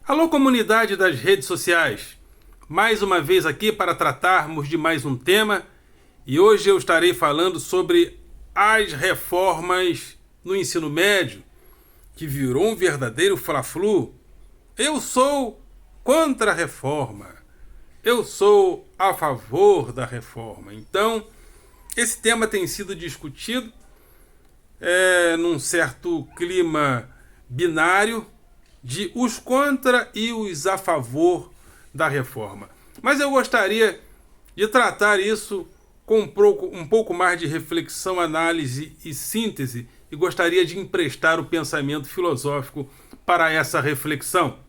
Alô, comunidade das redes sociais! Mais uma vez aqui para tratarmos de mais um tema, e hoje eu estarei falando sobre as reformas no ensino médio, que virou um verdadeiro fla-flu. Eu sou contra a reforma, eu sou a favor da reforma. Então, esse tema tem sido discutido num certo clima binário de os contra e os a favor da reforma. Mas eu gostaria de tratar isso com um pouco mais de reflexão, análise e síntese, e gostaria de emprestar o pensamento filosófico para essa reflexão.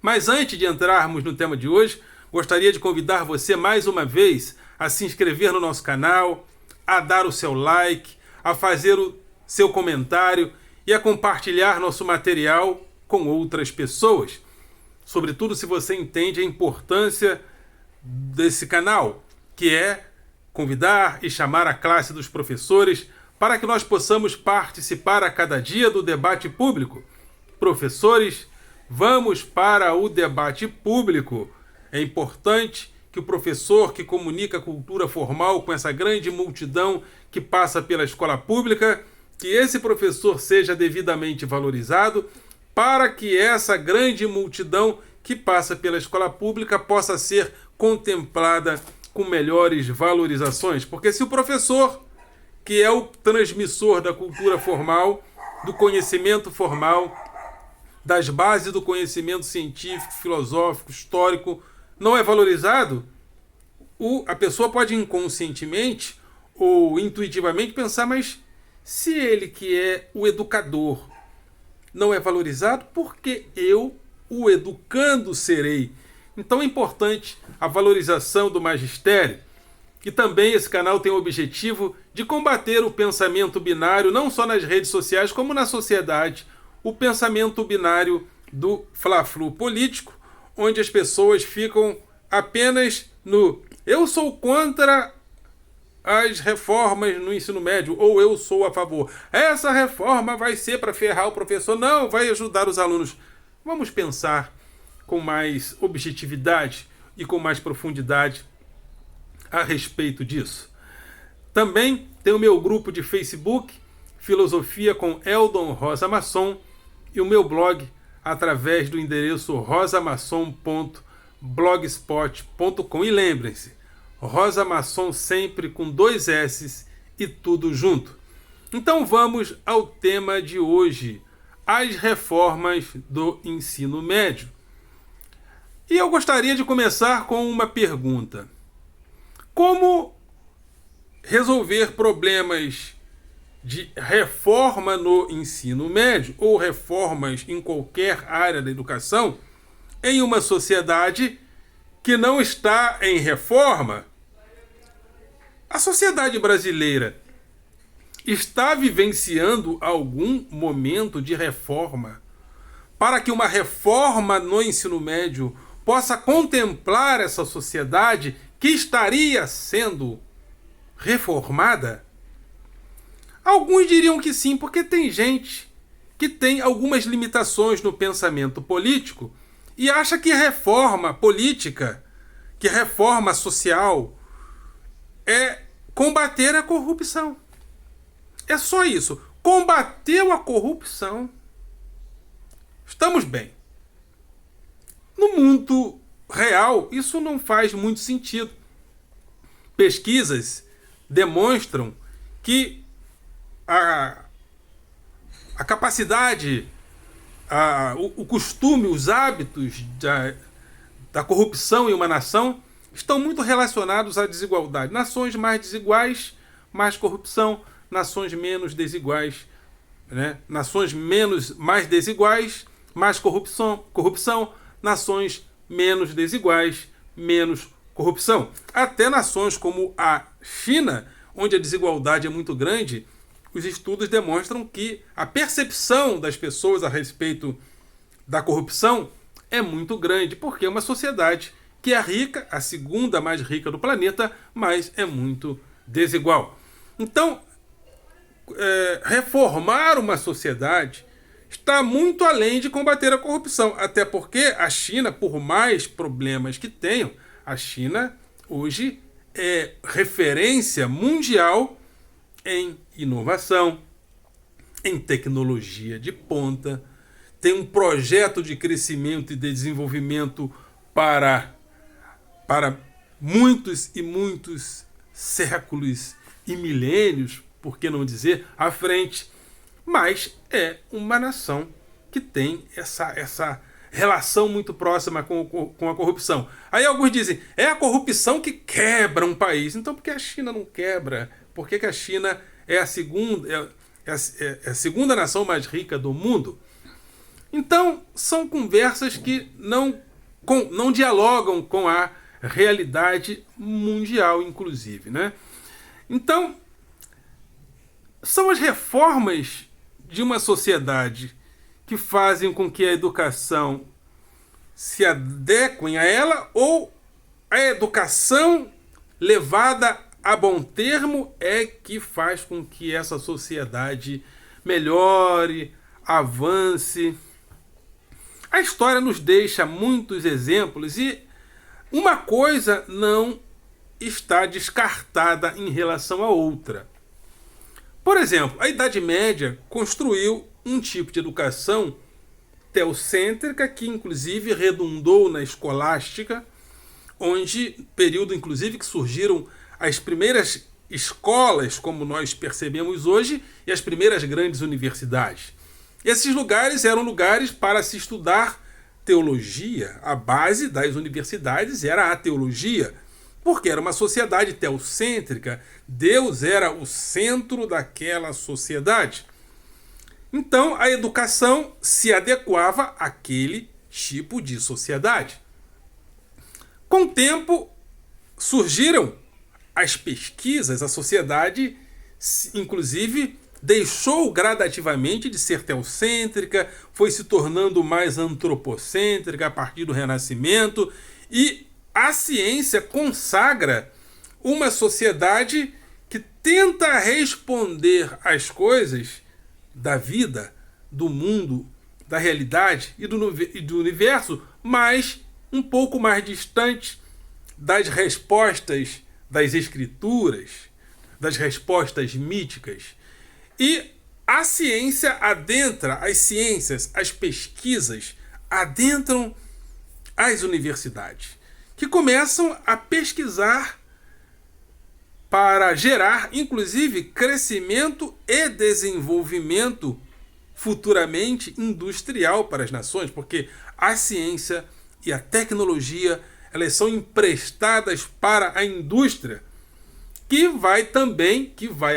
Mas antes de entrarmos no tema de hoje, gostaria de convidar você mais uma vez a se inscrever no nosso canal, a dar o seu like, a fazer o seu comentário e a compartilhar nosso material com outras pessoas. Sobretudo se você entende a importância desse canal, que é convidar e chamar a classe dos professores para que nós possamos participar a cada dia do debate público. Professores, vamos para o debate público. É importante que o professor que comunica a cultura formal com essa grande multidão que passa pela escola pública, que esse professor seja devidamente valorizado, para que essa grande multidão que passa pela escola pública possa ser contemplada com melhores valorizações. Porque se o professor, que é o transmissor da cultura formal, do conhecimento formal, das bases do conhecimento científico, filosófico, histórico, não é valorizado, a pessoa pode inconscientemente ou intuitivamente pensar, mas se ele que é o educador não é valorizado, porque eu, o educando, serei. Então é importante a valorização do magistério. E também esse canal tem o objetivo de combater o pensamento binário, não só nas redes sociais, como na sociedade. O pensamento binário do fla-flu político, onde as pessoas ficam apenas no eu sou contra as reformas no ensino médio, ou eu sou a favor. Essa reforma vai ser para ferrar o professor. Não, vai ajudar os alunos. Vamos pensar com mais objetividade e com mais profundidade a respeito disso. Também tem o meu grupo de Facebook, Filosofia com Eldon Rosa Masson, e o meu blog através do endereço rosamasson.blogspot.com. E lembrem-se, Rosa Masson sempre com 2 S's e tudo junto. Então vamos ao tema de hoje, as reformas do ensino médio. E eu gostaria de começar com uma pergunta. Como resolver problemas de reforma no ensino médio ou reformas em qualquer área da educação em uma sociedade que não está em reforma? A sociedade brasileira está vivenciando algum momento de reforma para que uma reforma no ensino médio possa contemplar essa sociedade que estaria sendo reformada? Alguns diriam que sim, porque tem gente que tem algumas limitações no pensamento político e acha que reforma política, que reforma social, é combater a corrupção. É só isso. Combateu a corrupção, estamos bem. No mundo real, isso não faz muito sentido. Pesquisas demonstram que a capacidade, o costume, os hábitos da corrupção em uma nação estão muito relacionados à desigualdade. Nações mais desiguais, mais corrupção. Nações menos desiguais, nações mais desiguais, mais corrupção. Nações menos desiguais, menos corrupção. Até nações como a China, onde a desigualdade é muito grande, os estudos demonstram que a percepção das pessoas a respeito da corrupção é muito grande, porque é uma sociedade que é rica, a segunda mais rica do planeta, mas é muito desigual. Então, reformar uma sociedade está muito além de combater a corrupção. Até porque a China, por mais problemas que tenham, a China hoje é referência mundial em inovação, em tecnologia de ponta, tem um projeto de crescimento e de desenvolvimento para muitos e muitos séculos e milênios, por que não dizer, à frente. Mas é uma nação que tem essa relação muito próxima com a corrupção. Aí alguns dizem, é a corrupção que quebra um país. Então por que a China não quebra? Por que a China é a segunda nação mais rica do mundo? Então são conversas que não dialogam com a realidade mundial, inclusive, né? Então, são as reformas de uma sociedade que fazem com que a educação se adequem a ela, ou a educação levada a bom termo é que faz com que essa sociedade melhore, avance. A história nos deixa muitos exemplos e uma coisa não está descartada em relação à outra. Por exemplo, a Idade Média construiu um tipo de educação teocêntrica que inclusive redundou na escolástica, onde período inclusive que surgiram as primeiras escolas, como nós percebemos hoje, e as primeiras grandes universidades. Esses lugares eram lugares para se estudar teologia. A base das universidades era a teologia, porque era uma sociedade teocêntrica. Deus era o centro daquela sociedade. Então a educação se adequava àquele tipo de sociedade. Com o tempo surgiram as pesquisas, a sociedade inclusive deixou gradativamente de ser teocêntrica, foi se tornando mais antropocêntrica a partir do Renascimento, e a ciência consagra uma sociedade que tenta responder às coisas da vida, do mundo, da realidade e do universo, mas um pouco mais distante das respostas das escrituras, das respostas míticas. E a ciência adentra, as ciências, as pesquisas adentram as universidades, que começam a pesquisar para gerar, inclusive, crescimento e desenvolvimento futuramente industrial para as nações, porque a ciência e a tecnologia, elas são emprestadas para a indústria, que vai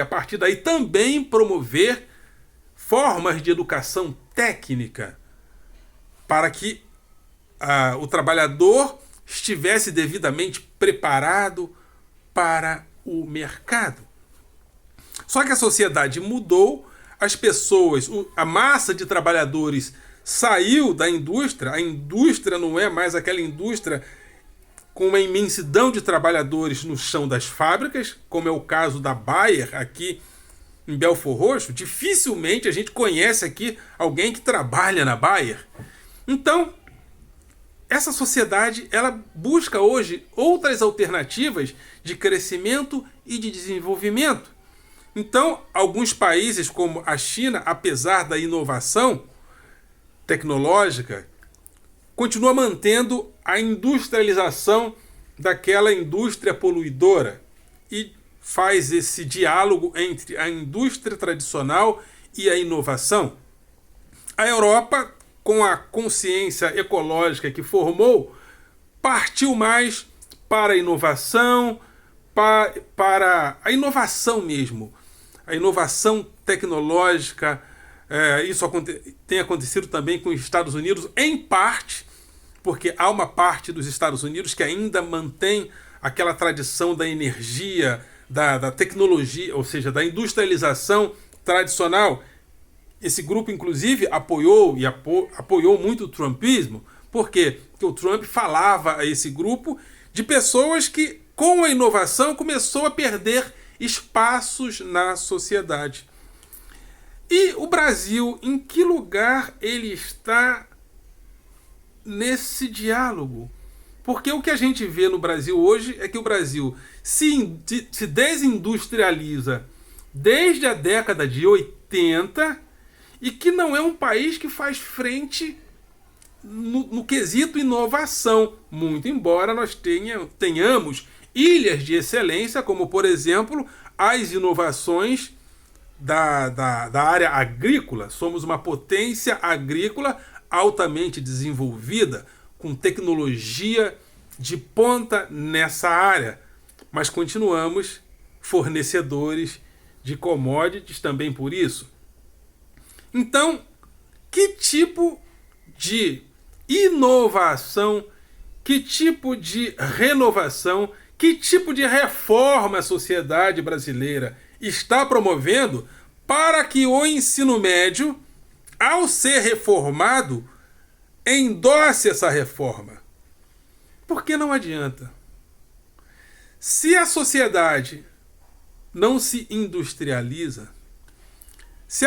a partir daí também promover formas de educação técnica para que o trabalhador estivesse devidamente preparado para o mercado. Só que a sociedade mudou, as pessoas, a massa de trabalhadores saiu da indústria, a indústria não é mais aquela indústria com uma imensidão de trabalhadores no chão das fábricas, como é o caso da Bayer aqui em Belford Roxo. Dificilmente a gente conhece aqui alguém que trabalha na Bayer. Então, essa sociedade ela busca hoje outras alternativas de crescimento e de desenvolvimento. Então, alguns países como a China, apesar da inovação tecnológica, continua mantendo a industrialização daquela indústria poluidora e faz esse diálogo entre a indústria tradicional e a inovação. A Europa, com a consciência ecológica que formou, partiu mais para a inovação, para a inovação mesmo, a inovação tecnológica. Isso tem acontecido também com os Estados Unidos, em parte, porque há uma parte dos Estados Unidos que ainda mantém aquela tradição da energia, da tecnologia, ou seja, da industrialização tradicional. Esse grupo, inclusive, apoiou muito o trumpismo. Por quê? Porque o Trump falava a esse grupo de pessoas que, com a inovação, começou a perder espaços na sociedade. E o Brasil, em que lugar ele está nesse diálogo? Porque o que a gente vê no Brasil hoje é que o Brasil se desindustrializa desde a década de 80 e que não é um país que faz frente no quesito inovação, muito embora nós tenhamos ilhas de excelência, como por exemplo as inovações da área agrícola. Somos uma potência agrícola altamente desenvolvida, com tecnologia de ponta nessa área, mas continuamos fornecedores de commodities também por isso. Então, que tipo de inovação, que tipo de renovação, que tipo de reforma a sociedade brasileira está promovendo para que o ensino médio, ao ser reformado, endosse essa reforma? Porque não adianta. Se a sociedade não se industrializa, se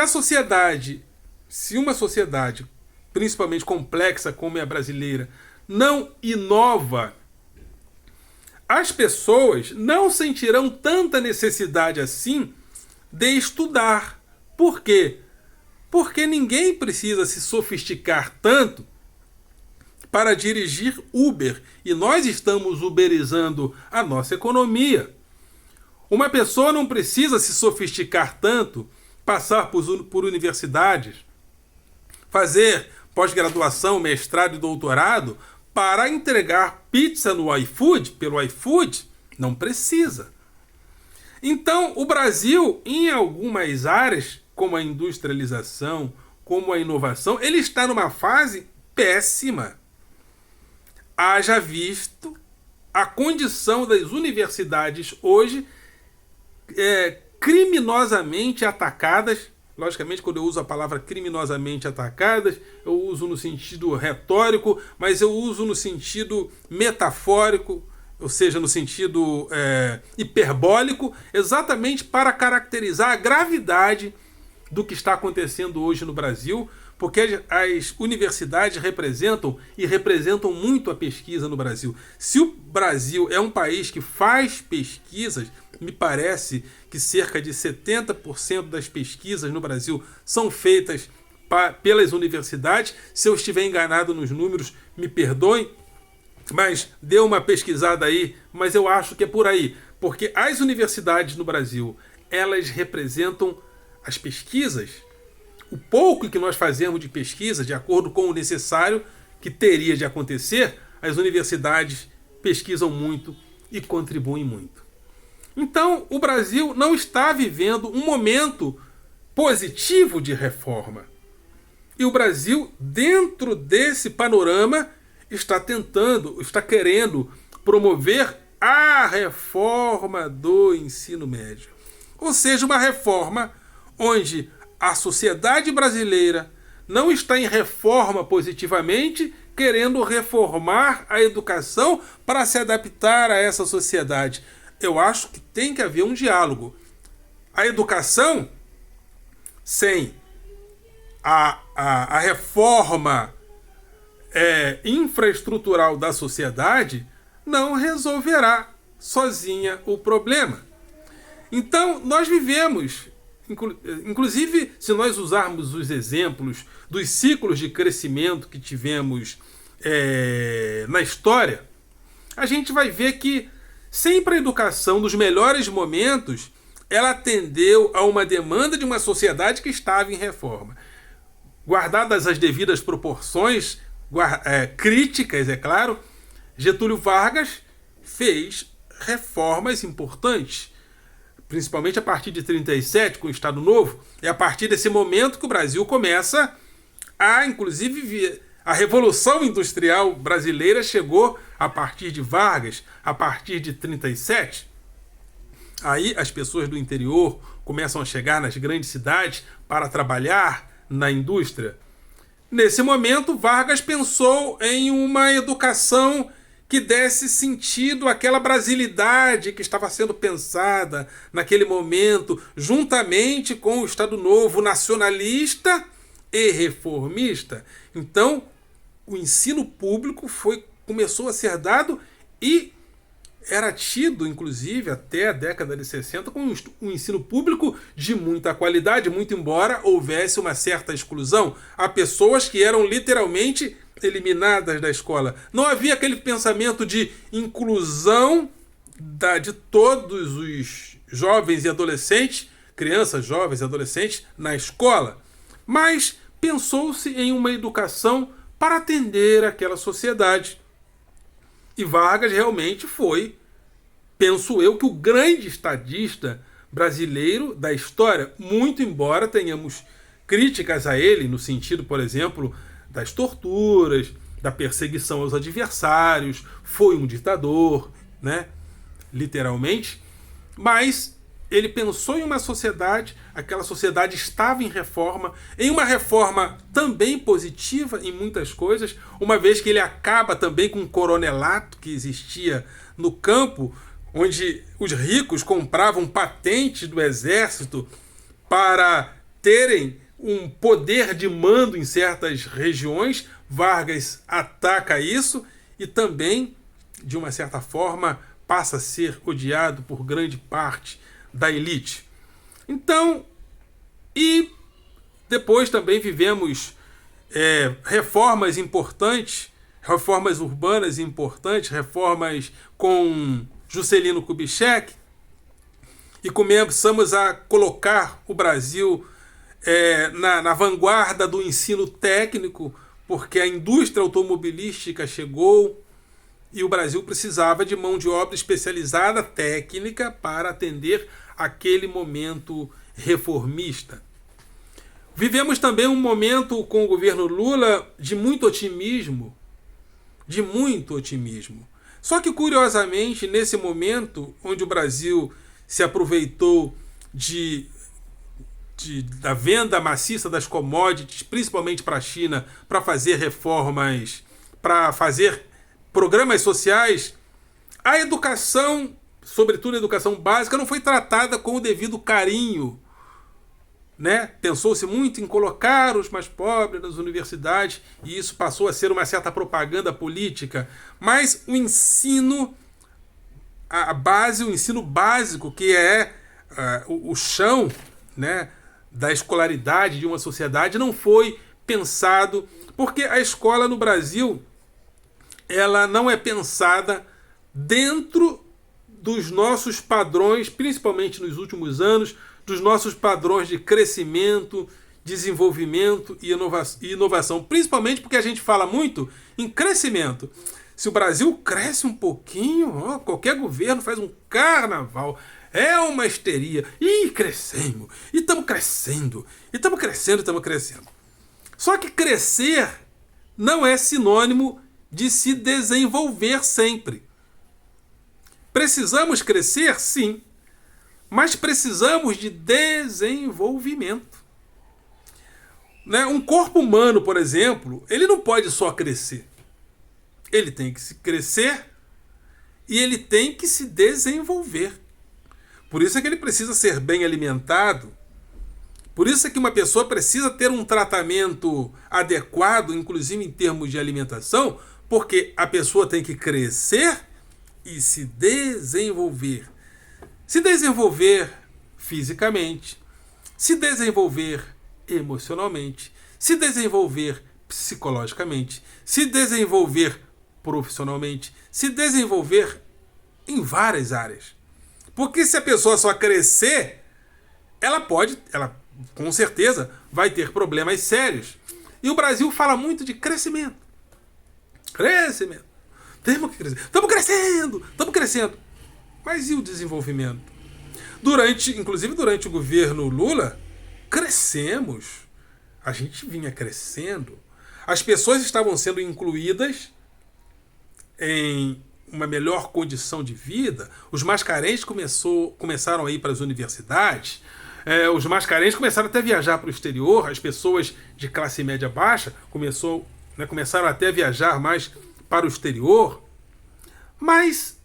uma sociedade, principalmente complexa como é a brasileira, não inova, as pessoas não sentirão tanta necessidade assim de estudar. Por quê? Porque ninguém precisa se sofisticar tanto para dirigir Uber. E nós estamos uberizando a nossa economia. Uma pessoa não precisa se sofisticar tanto, passar por universidades, fazer pós-graduação, mestrado e doutorado para entregar pizza no iFood, pelo iFood. Não precisa. Então, o Brasil, em algumas áreas, como a industrialização, como a inovação, ele está numa fase péssima. Haja visto a condição das universidades hoje criminosamente atacadas. Logicamente, quando eu uso a palavra criminosamente atacadas, eu uso no sentido retórico, mas eu uso no sentido metafórico, ou seja, no sentido hiperbólico, exatamente para caracterizar a gravidade do que está acontecendo hoje no Brasil, porque as universidades representam muito a pesquisa no Brasil. Se o Brasil é um país que faz pesquisas, me parece que cerca de 70% das pesquisas no Brasil são feitas pelas universidades. Se eu estiver enganado nos números, me perdoem, mas dê uma pesquisada aí, mas eu acho que é por aí, porque as universidades no Brasil, elas representam as pesquisas, o pouco que nós fazemos de pesquisa, de acordo com o necessário que teria de acontecer, as universidades pesquisam muito e contribuem muito. Então, o Brasil não está vivendo um momento positivo de reforma. E o Brasil, dentro desse panorama, está querendo promover a reforma do ensino médio. Ou seja, uma reforma onde a sociedade brasileira não está em reforma positivamente, querendo reformar a educação para se adaptar a essa sociedade. Eu acho que tem que haver um diálogo. A educação, sem a reforma infraestrutural da sociedade, não resolverá sozinha o problema. Então, nós vivemos, inclusive, se nós usarmos os exemplos dos ciclos de crescimento que tivemos na história, a gente vai ver que sempre a educação, nos melhores momentos, ela atendeu a uma demanda de uma sociedade que estava em reforma. Guardadas as devidas proporções críticas, é claro, Getúlio Vargas fez reformas importantes, principalmente a partir de 37, com o Estado Novo. É a partir desse momento que o Brasil começa inclusive, a Revolução Industrial Brasileira chegou a partir de Vargas, a partir de 37. Aí as pessoas do interior começam a chegar nas grandes cidades para trabalhar na indústria. Nesse momento, Vargas pensou em uma educação que desse sentido àquela brasilidade que estava sendo pensada naquele momento, juntamente com o Estado Novo nacionalista e reformista. Então, o ensino público começou a ser dado e era tido, inclusive, até a década de 60, como um ensino público de muita qualidade, muito embora houvesse uma certa exclusão. Há pessoas que eram literalmente eliminadas da escola. Não havia aquele pensamento de inclusão de todos os jovens e adolescentes, crianças, jovens e adolescentes, na escola. Mas pensou-se em uma educação para atender aquela sociedade. E Vargas realmente foi, penso eu, que o grande estadista brasileiro da história, muito embora tenhamos críticas a ele, no sentido, por exemplo, das torturas, da perseguição aos adversários, foi um ditador, né? Literalmente, mas ele pensou em uma sociedade, aquela sociedade estava em reforma, em uma reforma também positiva em muitas coisas, uma vez que ele acaba também com um coronelato que existia no campo, onde os ricos compravam patentes do exército para terem um poder de mando em certas regiões. Vargas ataca isso e também, de uma certa forma, passa a ser odiado por grande parte da elite. Então, e depois também vivemos reformas importantes, reformas urbanas importantes, reformas com Juscelino Kubitschek, e começamos a colocar o Brasil na vanguarda do ensino técnico, porque a indústria automobilística chegou e o Brasil precisava de mão de obra especializada, técnica, para atender aquele momento reformista. Vivemos também um momento com o governo Lula de muito otimismo, Só que, curiosamente, nesse momento onde o Brasil se aproveitou da venda maciça das commodities, principalmente para a China, para fazer reformas, para fazer programas sociais, a educação, sobretudo a educação básica, não foi tratada com o devido carinho, né? Pensou-se muito em colocar os mais pobres nas universidades e isso passou a ser uma certa propaganda política. Mas o ensino, a base, o ensino básico, que é o chão, né, da escolaridade de uma sociedade, não foi pensado, porque a escola no Brasil ela não é pensada dentro dos nossos padrões, principalmente nos últimos anos, dos nossos padrões de crescimento, desenvolvimento e inovação. Principalmente porque a gente fala muito em crescimento. Se o Brasil cresce um pouquinho, qualquer governo faz um carnaval. É uma histeria. Ih, crescemos. E estamos crescendo. E estamos crescendo. Só que crescer não é sinônimo de se desenvolver sempre. Precisamos crescer? Sim. Mas precisamos de desenvolvimento. Né? Um corpo humano, por exemplo, ele não pode só crescer. Ele tem que se crescer e ele tem que se desenvolver. Por isso é que ele precisa ser bem alimentado. Por isso é que uma pessoa precisa ter um tratamento adequado, inclusive em termos de alimentação, porque a pessoa tem que crescer e se desenvolver. Se desenvolver fisicamente, se desenvolver emocionalmente, se desenvolver psicologicamente, se desenvolver profissionalmente, se desenvolver em várias áreas. Porque se a pessoa só crescer, ela com certeza vai ter problemas sérios. E o Brasil fala muito de crescimento. Crescimento. Temos que crescer. Estamos crescendo. Mas e o desenvolvimento? Inclusive durante o governo Lula, crescemos. A gente vinha crescendo. As pessoas estavam sendo incluídas em uma melhor condição de vida. Os mais carentes começaram a ir para as universidades. Os mais carentes começaram até a viajar para o exterior. As pessoas de classe média baixa começaram até a viajar mais para o exterior. Mas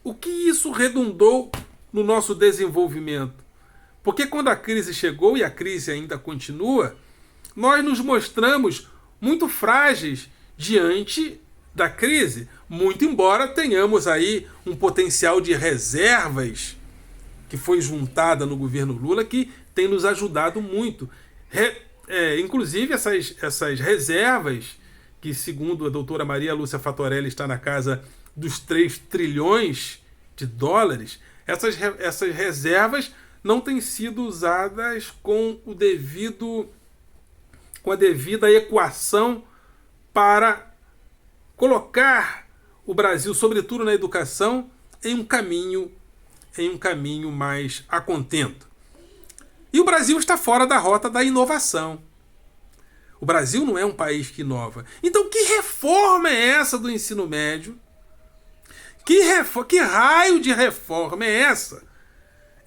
o que isso redundou no nosso desenvolvimento? Porque quando a crise chegou, e a crise ainda continua, nós nos mostramos muito frágeis diante da crise, muito embora tenhamos aí um potencial de reservas que foi juntada no governo Lula, que tem nos ajudado muito. Inclusive essas reservas, que segundo a doutora Maria Lúcia Fatorelli está na casa dos 3 trilhões de dólares, essas reservas não têm sido usadas com a devida equação para colocar o Brasil, sobretudo na educação, em um caminho mais a contento. E o Brasil está fora da rota da inovação. O Brasil não é um país que inova. Então, que reforma é essa do ensino médio? Que raio de reforma é essa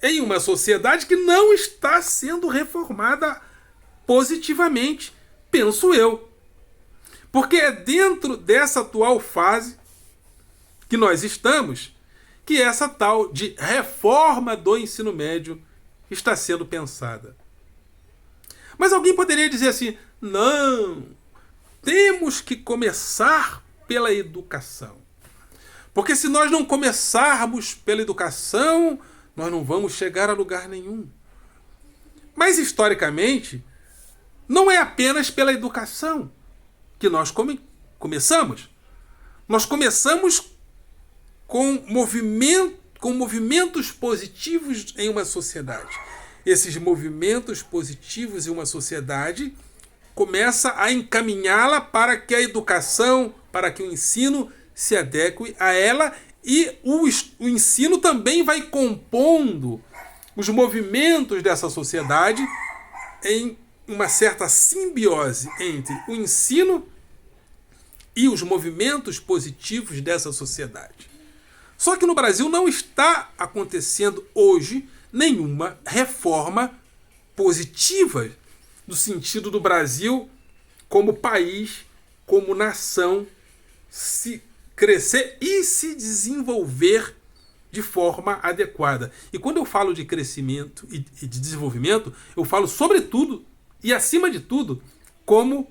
em uma sociedade que não está sendo reformada positivamente, penso eu? Porque é dentro dessa atual fase que nós estamos que essa tal de reforma do ensino médio está sendo pensada. Mas alguém poderia dizer assim: não, temos que começar pela educação. Porque se nós não começarmos pela educação, nós não vamos chegar a lugar nenhum. Mas, historicamente, não é apenas pela educação que nós começamos. Nós começamos com movimentos positivos em uma sociedade. Esses movimentos positivos em uma sociedade começa a encaminhá-la para que a educação, para que o ensino se adeque a ela, e o ensino também vai compondo os movimentos dessa sociedade em uma certa simbiose entre o ensino e os movimentos positivos dessa sociedade. Só que no Brasil não está acontecendo hoje nenhuma reforma positiva, no sentido do Brasil como país, como nação, se crescer e se desenvolver de forma adequada. E quando eu falo de crescimento e de desenvolvimento, eu falo sobretudo e acima de tudo como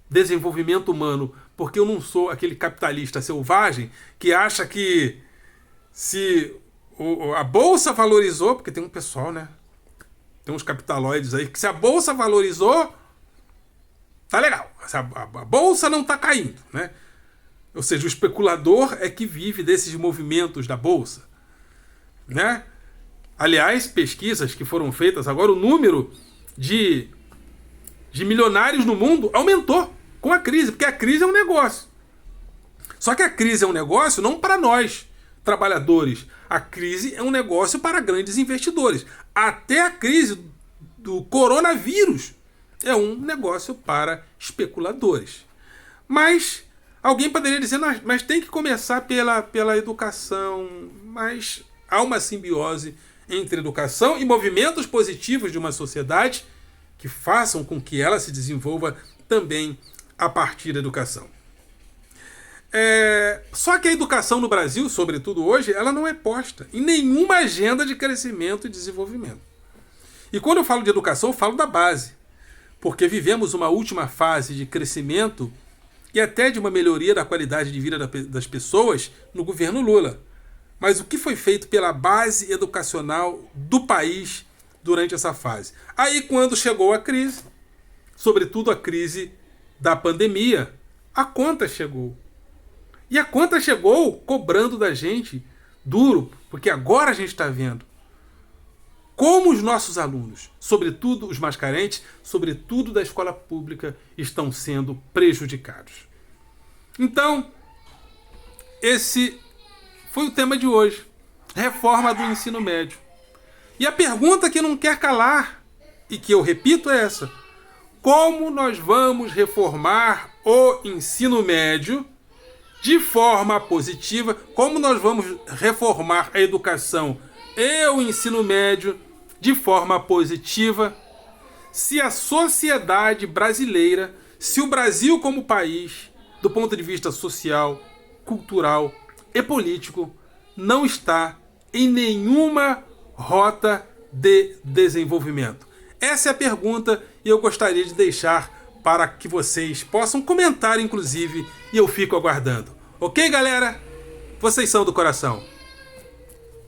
desenvolvimento humano, porque eu não sou aquele capitalista selvagem que acha que se a bolsa valorizou, porque tem um pessoal, né? Tem uns capitaloides aí, que se a bolsa valorizou, tá legal. A bolsa não tá caindo, né? Ou seja, o especulador é que vive desses movimentos da bolsa, né? Aliás, pesquisas que foram feitas agora, o número de milionários no mundo aumentou com a crise, porque a crise é um negócio. Só que a crise é um negócio não para nós, trabalhadores. A crise é um negócio para grandes investidores. Até a crise do coronavírus é um negócio para especuladores. Mas alguém poderia dizer, mas tem que começar pela educação. Mas há uma simbiose entre educação e movimentos positivos de uma sociedade que façam com que ela se desenvolva também a partir da educação. Só que a educação no Brasil, sobretudo hoje, ela não é posta em nenhuma agenda de crescimento e desenvolvimento. E quando eu falo de educação, eu falo da base. Porque vivemos uma última fase de crescimento e até de uma melhoria da qualidade de vida das pessoas no governo Lula. Mas o que foi feito pela base educacional do país durante essa fase? Aí, quando chegou a crise, sobretudo a crise da pandemia, a conta chegou. E a conta chegou cobrando da gente duro, porque agora a gente está vendo como os nossos alunos, sobretudo os mais carentes, sobretudo da escola pública, estão sendo prejudicados. Então, esse foi o tema de hoje. Reforma do ensino médio. E a pergunta que não quer calar, e que eu repito, é essa: como nós vamos reformar o ensino médio de forma positiva? Como nós vamos reformar a educação e o ensino médio de forma positiva, se a sociedade brasileira, se o Brasil como país, do ponto de vista social, cultural, e político não está em nenhuma rota de desenvolvimento? Essa é a pergunta e eu gostaria de deixar para que vocês possam comentar, inclusive, e eu fico aguardando. Ok, galera? Vocês são do coração.